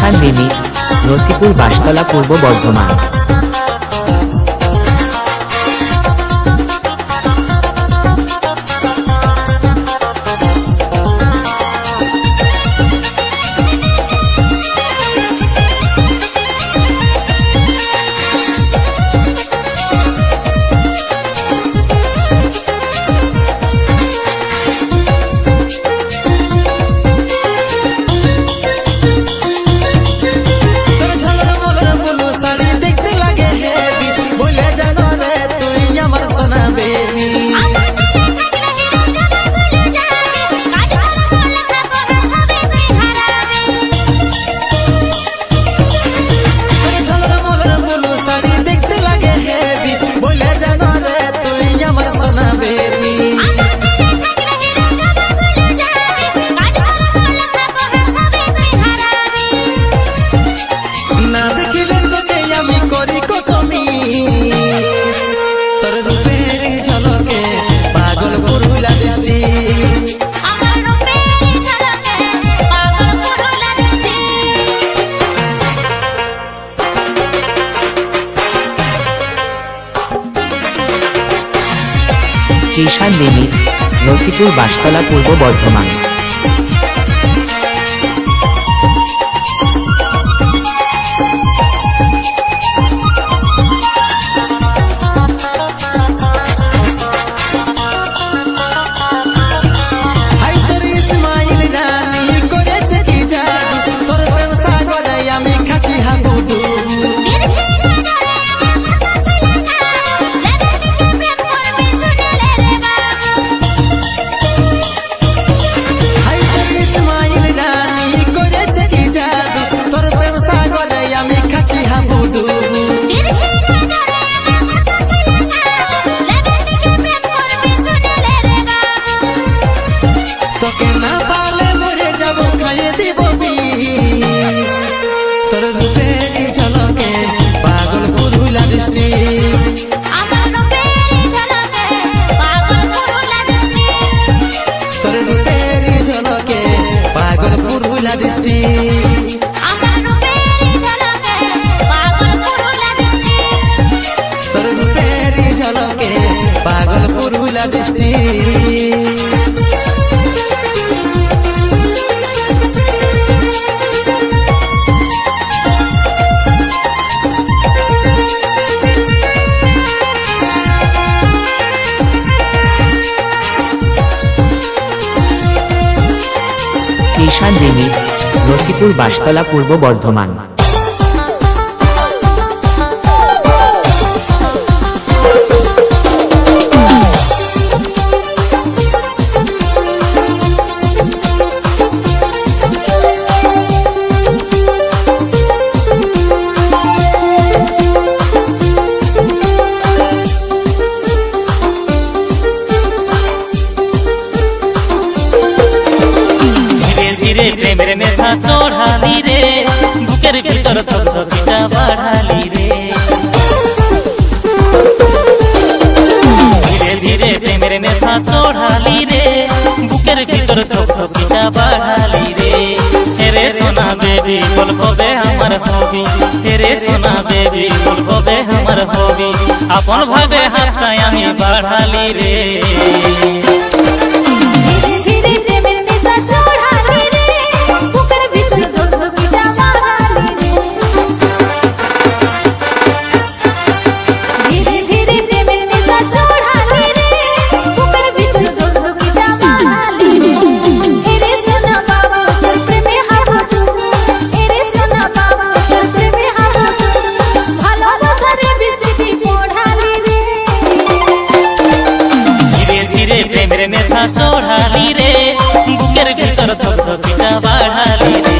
কিষান লিমিক্স, নসিপুর বাসতলা, পূর্ব বর্ধমান। কিষান লিমিক্স, নসিপুর বাসতলা, পূর্ব বর্ধমান। কিষান লিমিক্স, নসিপুর বাসতলা, পূর্ব বর্ধমান। প্রেমের নেশা চড়ালি রে, বুকের ভিতর ধকধকিটা বাড়ালি রে। ধীরে ধীরে প্রেমের নেশা চড়ালি রে, বুকের ভিতর ধকধকিটা বাড়ালি রে। হেরে সোনা বেবি বল কবে আমার হবি, হেরে সোনা বেবি বল কবে আমার হবি। আপন ভাবে হাতটাই আমি বাড়ালি রে। প্রেমের নেশা চড়ালি রে, বুকের ভিতর ধকধকিটা বাড়ালি রে।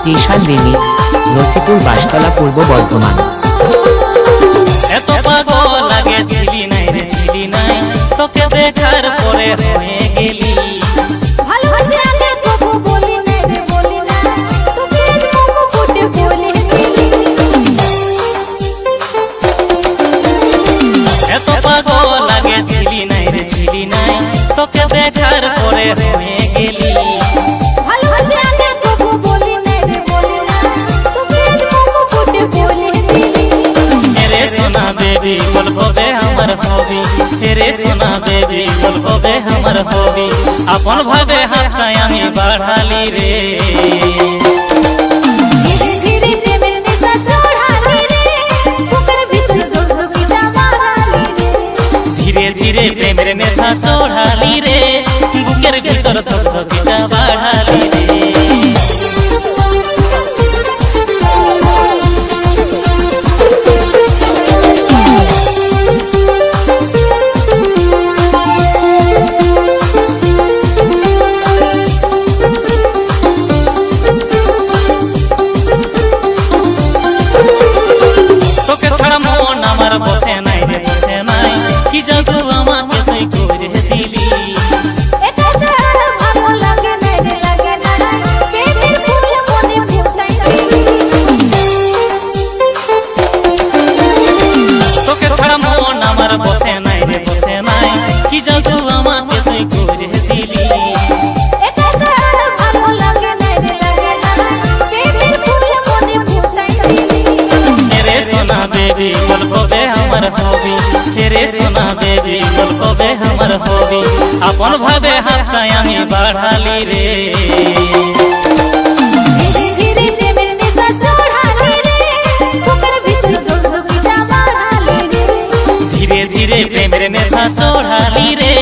কিষান লিমিক্স, নসিপুর বাসতলা, পূর্ব বর্ধমান। এত পাগল লাগে ছিলি নাই রে ছিলি নাই, তোকে দেখার পর পরে হয়ে গেলি। ভালোবাসি আগে তবু বলি না রে বলি না, তোকে আজ মুখ ফুটে বলে দিলি। এত পাগল লাগে ছিলি নাই রে ছিলি নাই, তোকে দেখার পরে হয়ে গেলি। ভালোবাসি আগে তবু বলি না রে বলি না, তোকে আজ মুখ ফুটে বলে দিলি। হেরে সোনা বেবি বলবে আমার হবি, হেরে সোনা বেবি বলবে আমার হবি, আপন ভাবে হাতটাই আমি বাড়ালি রে। ধীরে ধীরে প্রেমের নেশা চড়ালি রে, বুকের ভিতর ধুকধুকিটা বাড়ালি রে। ধীরে ধীরে প্রেমের নেশা চড়ালি রে, বুকের ভিতর ধকধকিটা বাড়ালি রে। তোকে ছাড়া মন আমার বসে নাই রে বসে নাই, কি জাদু আমাকে তুই করে দিলি। একা একা আর ভালো লাগে না রে লাগে না, প্রেমের ফুল মনে ফুটাই দিলি। তোকে ছাড়া মন আমার বসে নাই রে বসে নাই, কি জাদু আমাকে তুই করে দিলি। একা একা আর ভালো লাগে না রে লাগে না, প্রেমের ফুল মনে ফুটাই দিলি। হেরে সোনা বেবি বলবে আমার হবি, হেরে সোনা বেবি বলবে আমার হবি, আপন ভাবে হাতটাই আমি বাড়ালি রে। ধীরে ধীরে প্রেমের নেশা চড়ালি রে, বুকের ভিতর ধুকধুকিটা বাড়ালি রে। ধীরে ধীরে প্রেমের নেশা চড়ালি রে,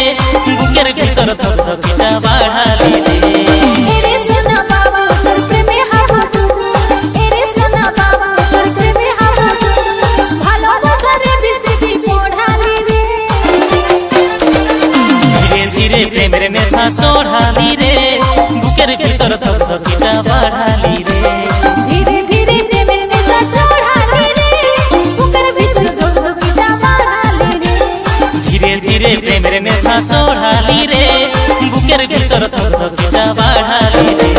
বুকের ভিতর ধকধকিটা বাড়ালি রে। এরে সোনা বাবা তোর প্রেমে হাবুডুবু, এরে সোনা বাবা তোর প্রেমে হাবুডুবু, ভালোবাসার বিসিটি পড়ালি রে। ধীরে ধীরে প্রেমের নেশা চড়ালি রে, বুকের ভিতর ধকধকিটা বাড়ালি রে। ধীরে ধীরে প্রেমের নেশা চড়ালি রে, বুকের ভিতর ধুকধুকিটা বাড়ালি রে। ধীরে ধীরে প্রেমের নেশা চড়ালি রে, বুকের ভিতর ধকধকিটা বাড়ালি রে।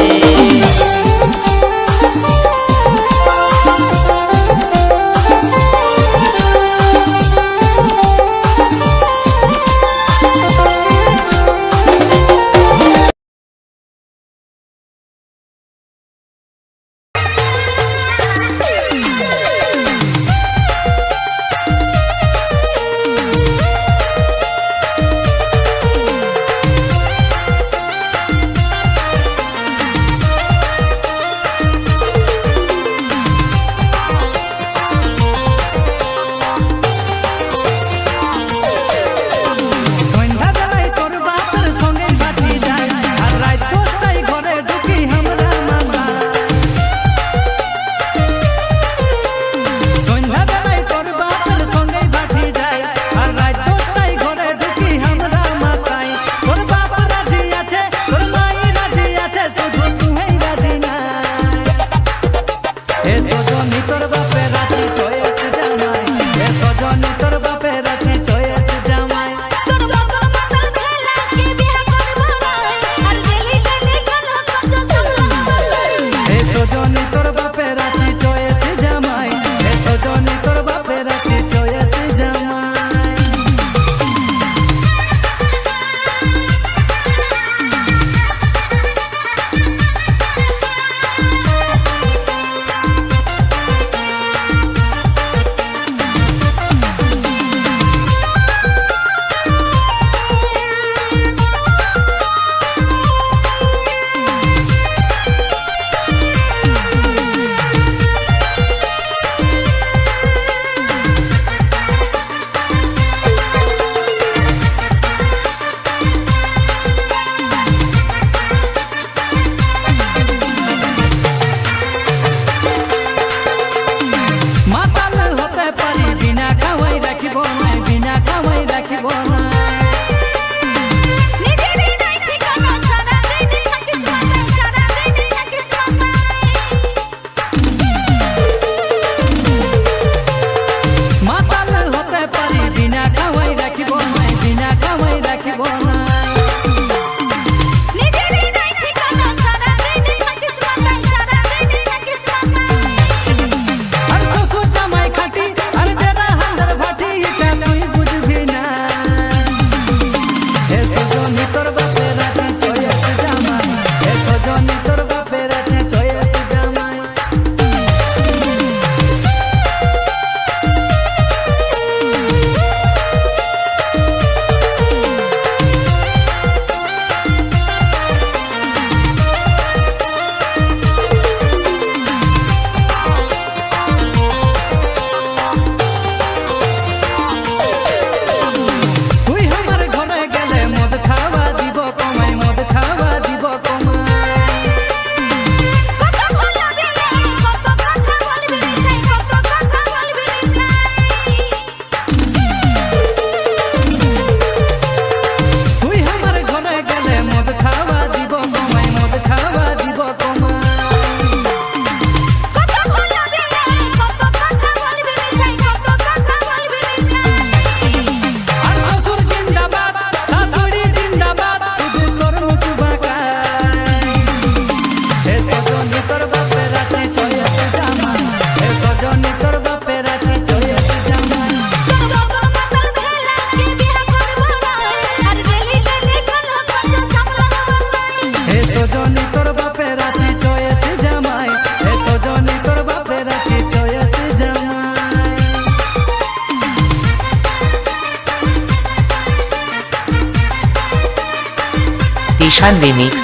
ঈশান রিমিক্স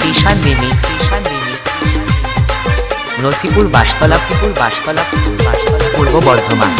নসিপুর বাসতলা পূর্ব বর্ধমান